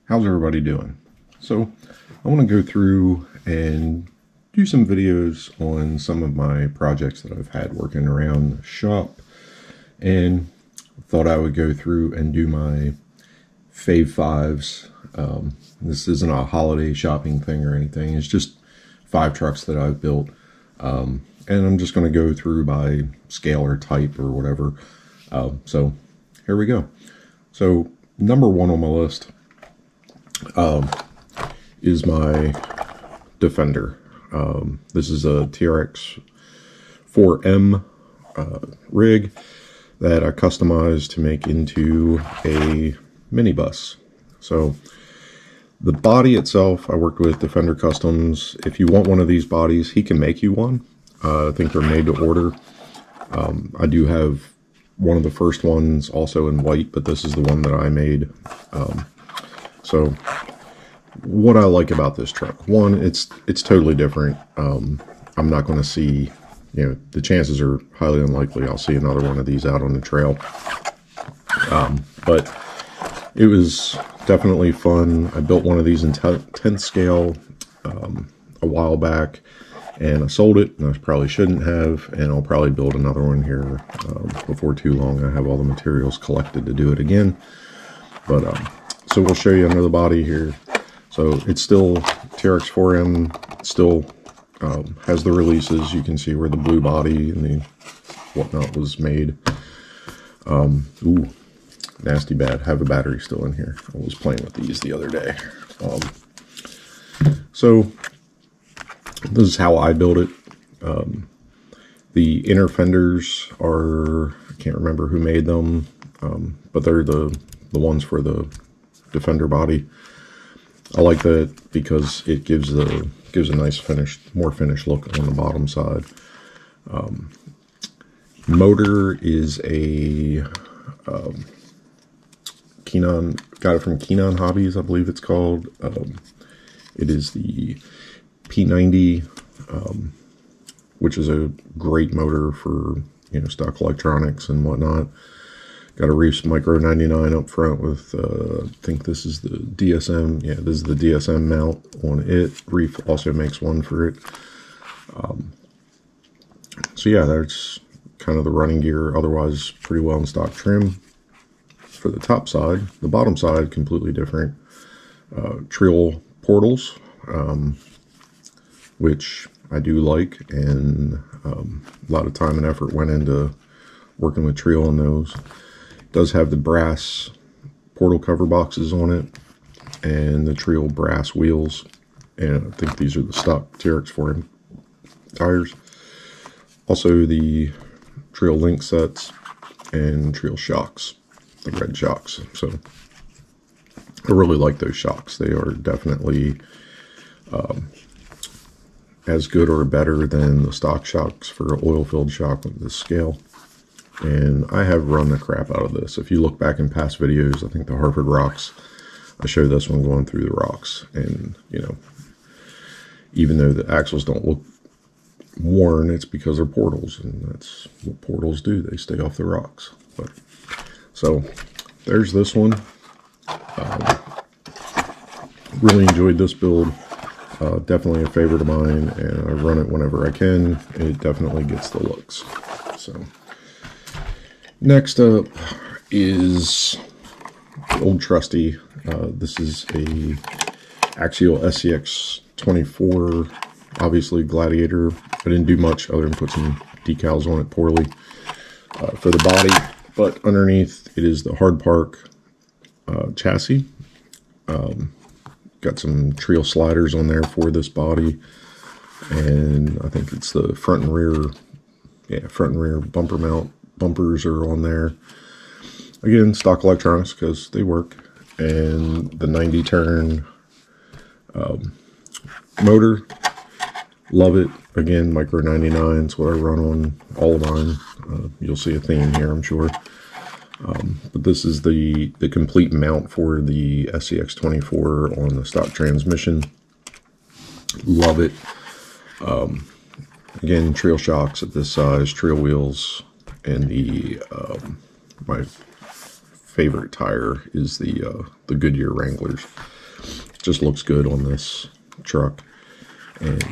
How's everybody doing? So I want to go through and do some videos on some of my projects that I've had working around the shop, and thought I would go through and do my fave fives. This isn't a holiday shopping thing or anything. It's just 5 trucks that I've built, and I'm just going to go through by scale or type or whatever. So here we go. So number 1 on my list is my Defender. This is a TRX 4M rig that I customized to make into a minibus. So the body itself, I worked with Defender Customs. If you want one of these bodies, he can make you one. I think they're made to order. I do have one of the first ones also in white, but this is the one that I made. So what I like about this truck, one, it's totally different. I'm not going to see, the chances are highly unlikely I'll see another one of these out on the trail. But it was definitely fun. I built one of these in 10th scale a while back, and I sold it, and I probably shouldn't have, and I'll probably build another one here before too long. I have all the materials collected to do it again. But so we'll show you under the body here. So it's still TRX 4M, still has the releases. You can see where the blue body and the whatnot was made. Ooh, nasty bad. Have a battery still in here. I was playing with these the other day. So this is how I built it. The inner fenders are, I can't remember who made them, but they're the ones for the Defender body. I like that because it gives a nice more finished look on the bottom side. Motor is a Kenon, got it from Kenon Hobbies, I believe it's called. It is the P90, which is a great motor for stock electronics and whatnot. Got a Reefs Micro 99 up front with, I think this is the DSM. Yeah, this is the DSM mount on it. Reef also makes one for it. So yeah, that's kind of the running gear. Otherwise, pretty well in stock trim. For the top side, the bottom side, completely different. Trill portals, which I do like, and a lot of time and effort went into working with Trill on those. Does have the brass portal cover boxes on it and the Trill brass wheels, and I think these are the stock TRX 4M tires. Also the Trill link sets and Trill shocks, the red shocks. So I really like those shocks. They are definitely as good or better than the stock shocks for oil-filled shock with this scale. And I have run the crap out of this. If you look back in past videos, I think the Harford rocks, I showed this one going through the rocks. And, even though the axles don't look worn, it's because they're portals. And that's what portals do. They stay off the rocks. But so there's this one. Really enjoyed this build. Definitely a favorite of mine. And I run it whenever I can. It definitely gets the looks. So next up is the old trusty. This is a Axial SCX 24, obviously Gladiator. I didn't do much other than put some decals on it poorly for the body, but underneath it is the Hard Park chassis. Got some Trill sliders on there for this body, and I think it's the front and rear bumper mount. Bumpers are on there. Again, stock electronics because they work. And the 90 turn motor. Love it. Again, Micro 99 is what I run on all of mine. You'll see a theme here, I'm sure. But this is the complete mount for the SCX 24 on the stock transmission. Love it. Again, Trill shocks at this size, Trill wheels. And the my favorite tire is the Goodyear Wranglers. just looks good on this truck. And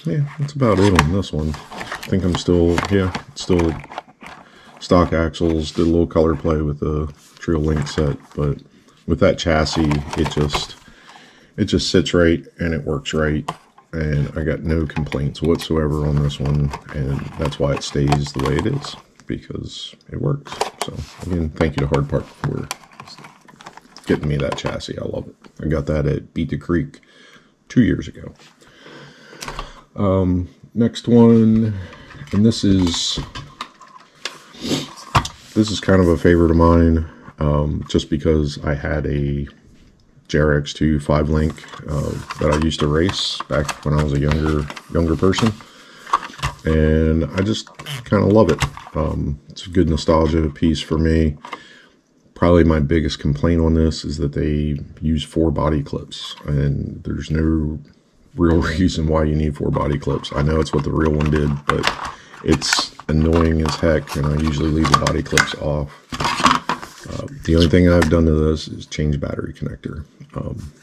yeah, that's about it on this one. I think I'm still, yeah, still stock axles. Did a little color play with the Trio Link set, but with that chassis, it just sits right and it works right. And I got no complaints whatsoever on this one, and that's why it stays the way it is, because it works. So again, thank you to Hard Part for getting me that chassis. I love it. I got that at Beat the Creek 2 years ago. Next one, and this is kind of a favorite of mine, just because I had a JRX2 5-link that I used to race back when I was a younger person, and I just kind of love it. It's a good nostalgia piece for me. Probably my biggest complaint on this is that they use 4 body clips, and there's no real reason why you need 4 body clips. I know it's what the real one did, but it's annoying as heck, and I usually leave the body clips off. The only thing I've done to this is change battery connector.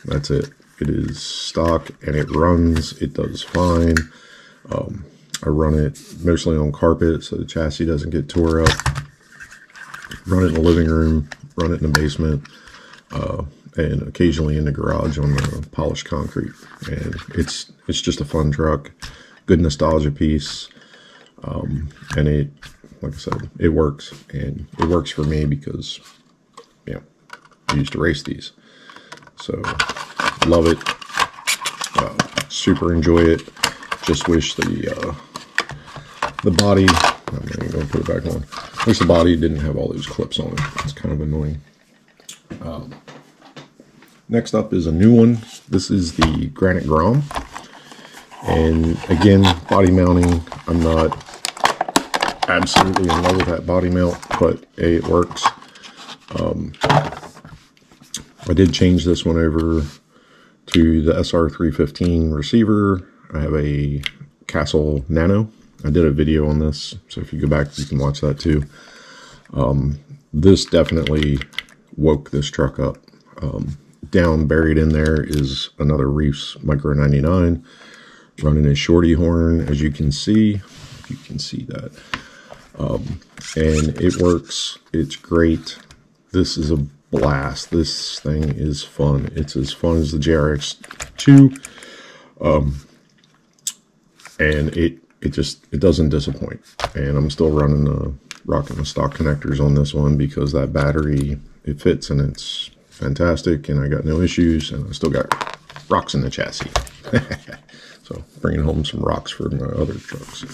That's it. It is stock and it runs. It does fine. I run it mostly on carpet so the chassis doesn't get tore up. Run it in the living room, run it in the basement, and occasionally in the garage on the polished concrete. And it's just a fun truck, good nostalgia piece. And it, like I said, it works, and it works for me because, you know, I used to race these. So love it. Super enjoy it. Just wish the body, I'm not even going to put it back on. Wish the body didn't have all those clips on it. It's kind of annoying. Next up is a new one. This is the Granite Grom. And again, body mounting, I'm not absolutely in love with that body mount, but it works. I did change this one over to the SR315 receiver. I have a Castle Nano. I did a video on this, so if you go back, you can watch that too. This definitely woke this truck up. Down buried in there is another Reefs Micro 99 running a shorty horn, as you can see. If you can see that. And it works. It's great. This is a blast. This thing is fun. It's as fun as the JRX2. And it doesn't disappoint. And I'm still rocking the stock connectors on this one because that battery, it fits and it's fantastic, and I got no issues, and I still got rocks in the chassis. So bringing home some rocks for my other trucks.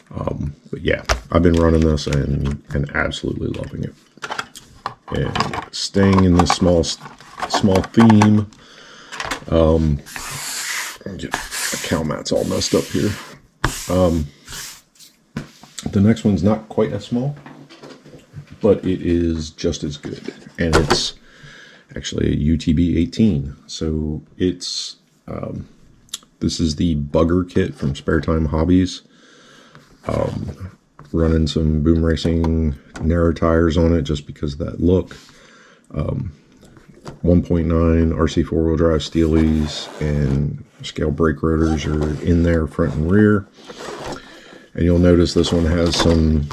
But yeah, I've been running this and absolutely loving it. And staying in this small theme, get the cow mats all messed up here. The next one's not quite as small, but it is just as good, and it's actually a UTB 18. So it's this is the Bugger kit from Spare Time Hobbies. Running some Boom Racing narrow tires on it just because of that look. 1.9 RC 4-wheel drive Steelies and scale brake rotors are in there, front and rear. And you'll notice this one has some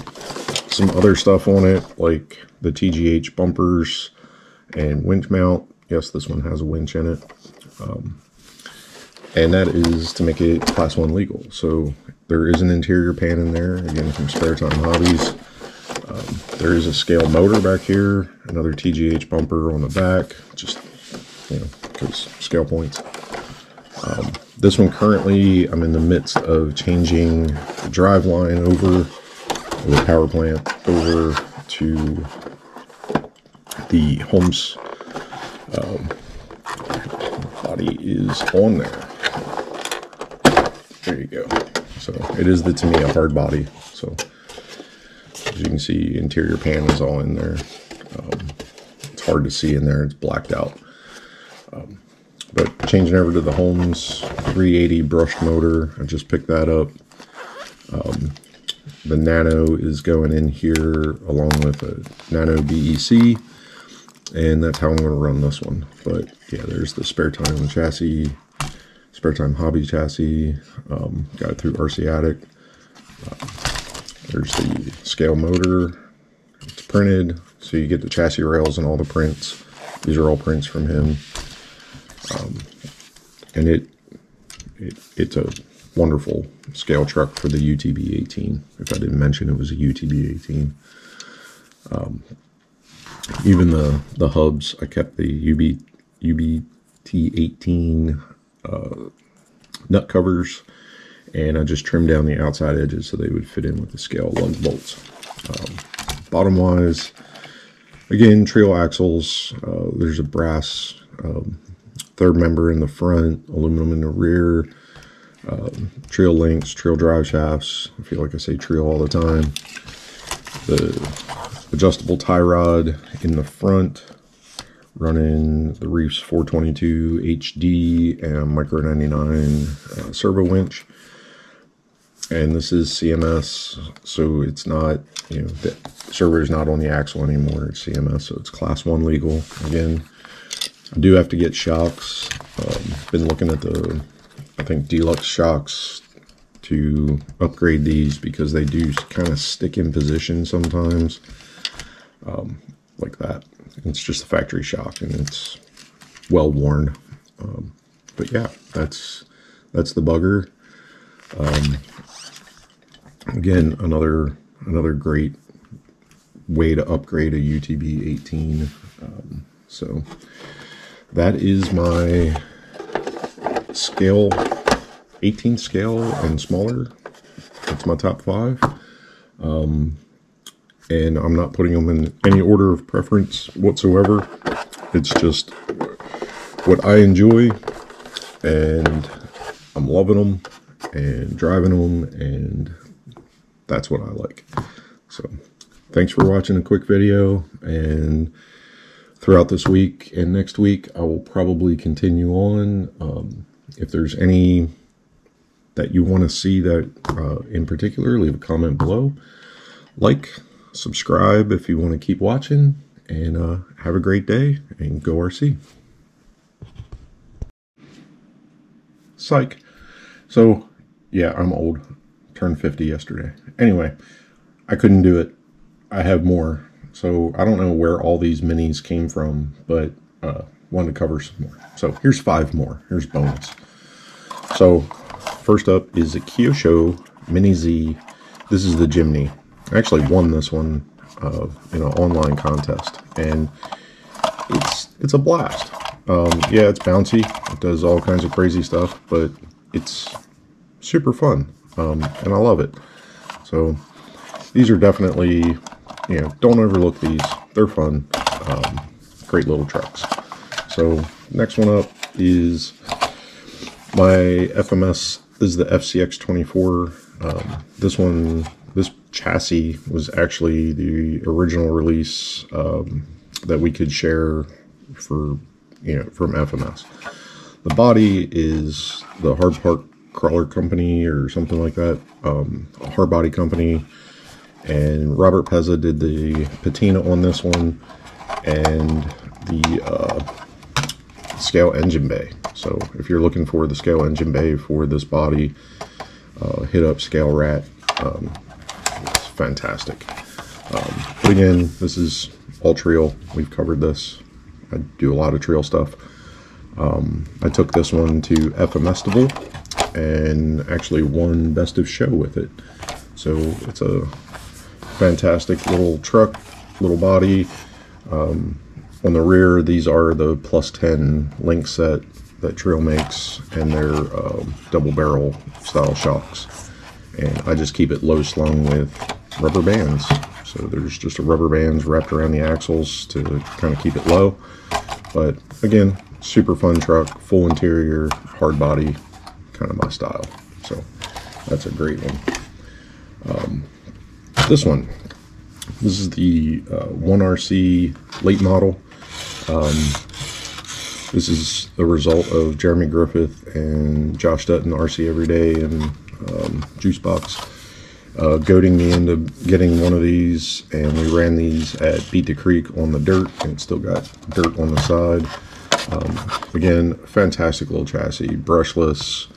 other stuff on it, like the TGH bumpers and winch mount. Yes, this one has a winch in it. And that is to make it Class 1 legal. So there is an interior pan in there, again from Spare Time Hobbies. There is a scale motor back here, another TGH bumper on the back, just, you know, because scale points. This one currently, I'm in the midst of changing the drive line over, the power plant over to the Holmes. Body is on there. There you go. So it is the Tamiya hard body. So as you can see, interior pan is all in there. It's hard to see in there. It's blacked out. But changing over to the Holmes 380 brushed motor, I just picked that up. The Nano is going in here along with a Nano BEC. and that's how I'm going to run this one. But yeah, there's the spare time chassis, spare time hobby chassis. Got it through RC Attic. There's the scale motor. It's printed, so you get the chassis rails and all the prints. These are all prints from him, and it's a wonderful scale truck for the UTB 18. If I didn't mention it was a UTB 18. Even the hubs, I kept the UBT 18 nut covers, and I just trimmed down the outside edges so they would fit in with the scale lug bolts. Bottom wise, again, trio axles. There's a brass third member in the front, aluminum in the rear, trio links, trio drive shafts. I feel like I say trio all the time. The adjustable tie rod in the front, running the Reefs 422 HD and Micro 99 servo winch. And this is CMS, so it's not, you know, the servo is not on the axle anymore. It's CMS, so it's class 1 legal. Again, I do have to get shocks. Been looking at the, I think, deluxe shocks to upgrade these because they do kind of stick in position sometimes, like that. It's just a factory shock and it's well worn. But yeah, that's the bugger. Again, another great way to upgrade a UTB 18. So that is my scale, 18 scale and smaller. That's my top 5. And I'm not putting them in any order of preference whatsoever. It's just what I enjoy, and I'm loving them and driving them, and that's what I like. So thanks for watching a quick video, and throughout this week and next week I will probably continue on. If there's any that you want to see that in particular, leave a comment below. Like, subscribe if you want to keep watching, and have a great day, and go RC. Psych. So yeah, I'm old. Turned 50 yesterday. Anyway, I couldn't do it. I have more. So I don't know where all these minis came from, but wanted to cover some more. So here's 5 more. Here's bonus. So first up is a Kyosho Mini Z. This is the Jimny. I actually won this one in an online contest, and it's a blast. Yeah, it's bouncy. It does all kinds of crazy stuff, but it's super fun, and I love it. So these are definitely, you know, don't overlook these. They're fun. Great little trucks. So next one up is my FMS. This is the FCX24. This chassis was actually the original release that we could share for, you know, from FMS. The body is the Hard Part Crawler Company or something like that, a hard body company, and Robert Pezza did the patina on this one, and the scale engine bay. So if you're looking for the scale engine bay for this body, hit up Scale Rat. It's fantastic. But again, this is all trail. We've covered this. I do a lot of trail stuff. I took this one to FMestival and actually won Best of Show with it. So it's a fantastic little truck, little body. On the rear, these are the plus 10 link set that Trail makes, and they're double barrel style shocks. And I just keep it low slung with rubber bands. So there's just a rubber bands wrapped around the axles to kind of keep it low. But again, super fun truck, full interior, hard body, kind of my style. So that's a great one. This is the 1RC late model. This is the result of Jeremy Griffith and Josh Dutton, RC Everyday, and Juicebox. goading me into getting one of these, and we ran these at Beat the Creek on the dirt, and it still got dirt on the side. Again, fantastic little chassis, brushless.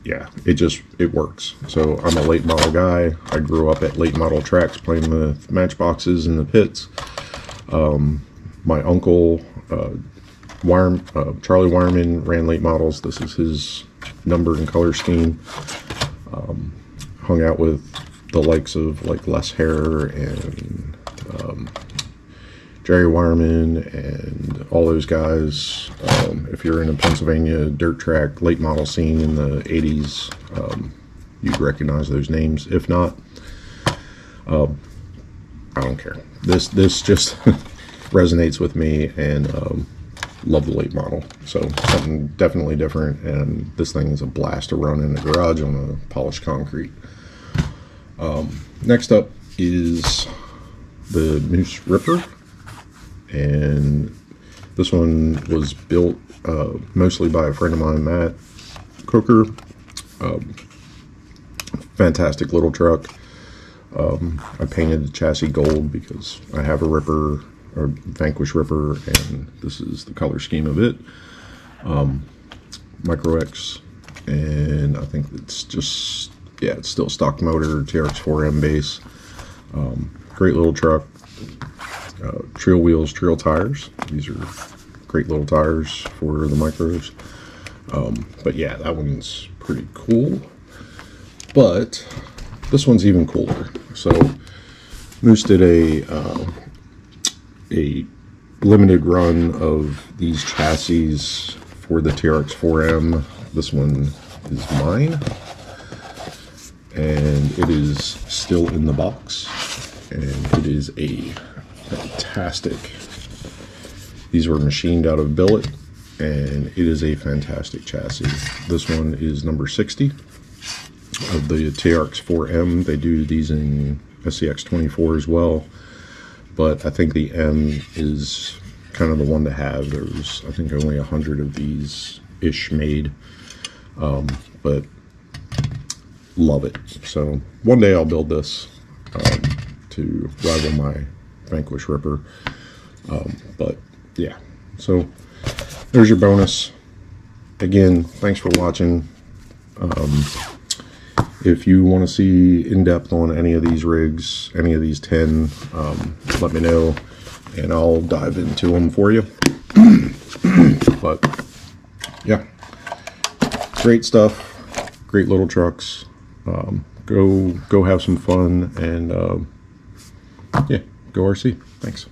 Yeah, it works. So I'm a late model guy. I grew up at late model tracks playing with matchboxes in the pits. My uncle, Charlie Wireman, ran late models. This is his number and color scheme. Hung out with the likes of like Les Hare and Jerry Wireman and all those guys. If you're in a Pennsylvania dirt track late model scene in the 80s, you'd recognize those names. If not, I don't care. This just resonates with me, and love the late model. So something definitely different, and this thing is a blast to run in the garage on a polished concrete. Next up is the Meus Ripper, and this one was built mostly by a friend of mine, Matt Cooker. Fantastic little truck. I painted the chassis gold because I have a Ripper, or Vanquish Ripper, and this is the color scheme of it. Micro X, and I think it's just, yeah, it's still stock motor, TRX4M base. Great little truck. Trail wheels, trail tires. These are great little tires for the micros. But yeah, that one's pretty cool. But this one's even cooler. So Meus did a limited run of these chassis for the TRX4M. This one is mine, and it is still in the box, and it is a fantastic, these were machined out of billet, and it is a fantastic chassis. This one is number 60 of the TRX4M. They do these in SCX24 as well, but I think the M is kind of the one to have. There's, I think, only 100 of these ish made, but love it. So one day I'll build this to rival my Vanquish Ripper. But yeah, so there's your bonus. Again, thanks for watching. If you want to see in depth on any of these rigs, any of these 10, let me know, and I'll dive into them for you. But yeah, great stuff, great little trucks. Go have some fun, and yeah, go RC. Thanks.